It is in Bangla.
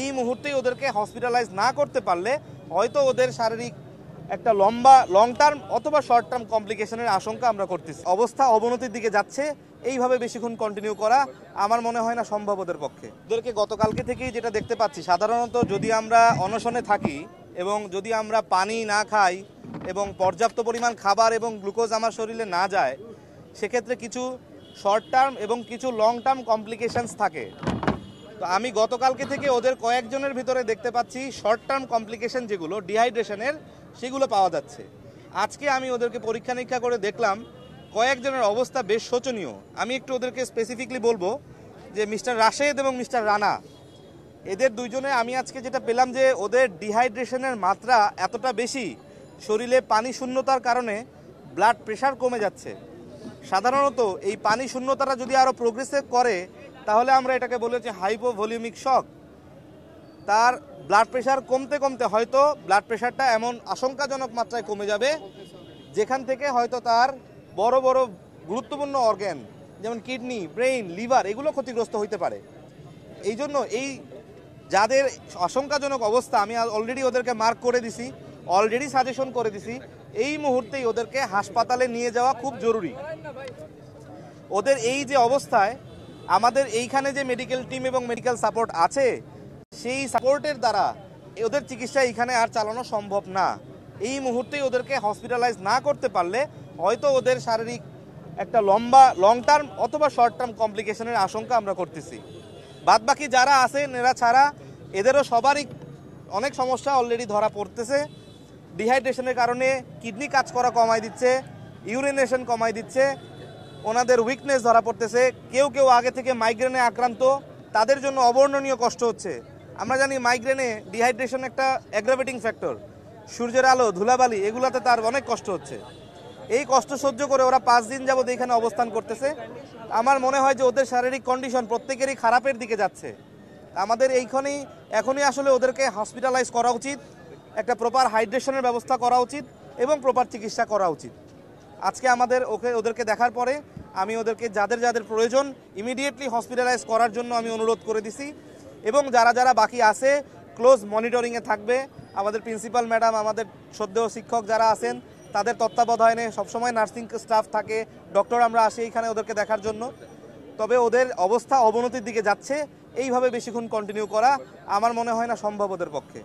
এই মুহূর্তেই ওদেরকে হসপিটালাইজ না করতে পারলে হয়তো ওদের শারীরিক একটা লং টার্ম অথবা শর্ট টার্ম কমপ্লিকেশনের আশঙ্কা আমরা করতেছি। অবস্থা অবনতির দিকে যাচ্ছে, এইভাবে বেশিক্ষণ কন্টিনিউ করা আমার মনে হয় না সম্ভব ওদের পক্ষে। ওদেরকে গতকালকে থেকেই যেটা দেখতে পাচ্ছি, সাধারণত যদি আমরা অনশনে থাকি এবং যদি আমরা পানি না খাই এবং পর্যাপ্ত পরিমাণ খাবার এবং গ্লুকোজ আমার শরীরে না যায়, সেক্ষেত্রে কিছু শর্ট টার্ম এবং কিছু লং টার্ম কমপ্লিকেশনস থাকে। তো আমি গতকালকে থেকে ওদের কয়েকজনের ভিতরে দেখতে পাচ্ছি শর্ট টার্ম কমপ্লিকেশন যেগুলো ডিহাইড্রেশনের, সেগুলো পাওয়া যাচ্ছে। আজকে আমি ওদেরকে পরীক্ষা নিরীক্ষা করে দেখলাম কয়েকজনের অবস্থা বেশ শোচনীয়। আমি একটু ওদেরকে স্পেসিফিকলি বলবো যে মিস্টার রাশেদ এবং মিস্টার রানা, এদের দুইজনে আমি আজকে যেটা পেলাম যে ওদের ডিহাইড্রেশনের মাত্রা এতটা বেশি, শরীরে পানি শূন্যতার কারণে ব্লাড প্রেশার কমে যাচ্ছে। সাধারণত এই পানি শূন্যতাটা যদি আরও প্রোগ্রেসিভ করে তাহলে আমরা এটাকে বলেছি হাইপোভলিউমিক শক। তার ব্লাড প্রেশার কমতে কমতে হয়তো ব্লাড প্রেশারটা এমন আশঙ্কাজনক মাত্রায় কমে যাবে যেখান থেকে হয়তো তার বড় বড় গুরুত্বপূর্ণ অর্গান যেমন কিডনি, ব্রেইন, লিভার এগুলো ক্ষতিগ্রস্ত হইতে পারে। এই জন্য এই যাদের আশঙ্কাজনক অবস্থা আমি অলরেডি ওদেরকে মার্ক করে দিছি, অলরেডি সাজেশন করে দিছি, এই মুহূর্তেই ওদেরকে হাসপাতালে নিয়ে যাওয়া খুব জরুরি। ওদের এই যে অবস্থায় আমাদের এইখানে যে মেডিকেল টিম এবং মেডিকেল সাপোর্ট আছে, সেই সাপোর্টের দ্বারা ওদের চিকিৎসা এইখানে আর চালানো সম্ভব না। এই মুহূর্তেই ওদেরকে হসপিটালাইজ না করতে পারলে হয়তো ওদের শারীরিক একটা লং টার্ম অথবা শর্ট টার্ম কমপ্লিকেশনের আশঙ্কা আমরা করতেছি। বাদবাকি যারা আছেন এরা ছাড়া এদেরও সবারই অনেক সমস্যা অলরেডি ধরা পড়তেছে। ডিহাইড্রেশনের কারণে কিডনি কাজ করা কমায় দিচ্ছে, ইউরিনেশন কমায় দিচ্ছে, ওনাদের উইকনেস ধরা পড়তেছে। কেউ কেউ আগে থেকে মাইগ্রেনে আক্রান্ত, তাদের জন্য অবর্ণনীয় কষ্ট হচ্ছে। আমরা জানি মাইগ্রেনে ডিহাইড্রেশন একটা অ্যাগ্রাভেটিং ফ্যাক্টর, সূর্যের আলো, ধুলাবালি এগুলাতে তার অনেক কষ্ট হচ্ছে। এই কষ্ট সহ্য করে ওরা 5 দিন যাবত এখানে অবস্থান করতেছে। আমার মনে হয় যে ওদের শারীরিক কন্ডিশন প্রত্যেকেরই খারাপের দিকে যাচ্ছে। আমাদের এখনই আসলে ওদেরকে হসপিটালাইজ করা উচিত, একটা প্রপার হাইড্রেশনের ব্যবস্থা করা উচিত এবং প্রপার চিকিৎসা করা উচিত। আজকে ওদেরকে দেখার পরে আমি ওদেরকে যাদের যাদের প্রয়োজন ইমিডিয়েটলি হসপিটালাইজ করার জন্য আমি অনুরোধ করে দিছি। এবং যারা যারা বাকি আছে ক্লোজ মনিটরিংয়ে থাকবে। আমাদের প্রিন্সিপাল ম্যাডাম, আমাদের শ্রদ্ধেয় শিক্ষক যারা আছেন তাদের তত্ত্বাবধানে সবসময় নার্সিং স্টাফ থাকে, ডক্টর আমরা আসি এইখানে ওদেরকে দেখার জন্য। তবে ওদের অবস্থা অবনতির দিকে যাচ্ছে, এইভাবে বেশিক্ষণ কন্টিনিউ করা আমার মনে হয় না সম্ভব ওদের পক্ষে।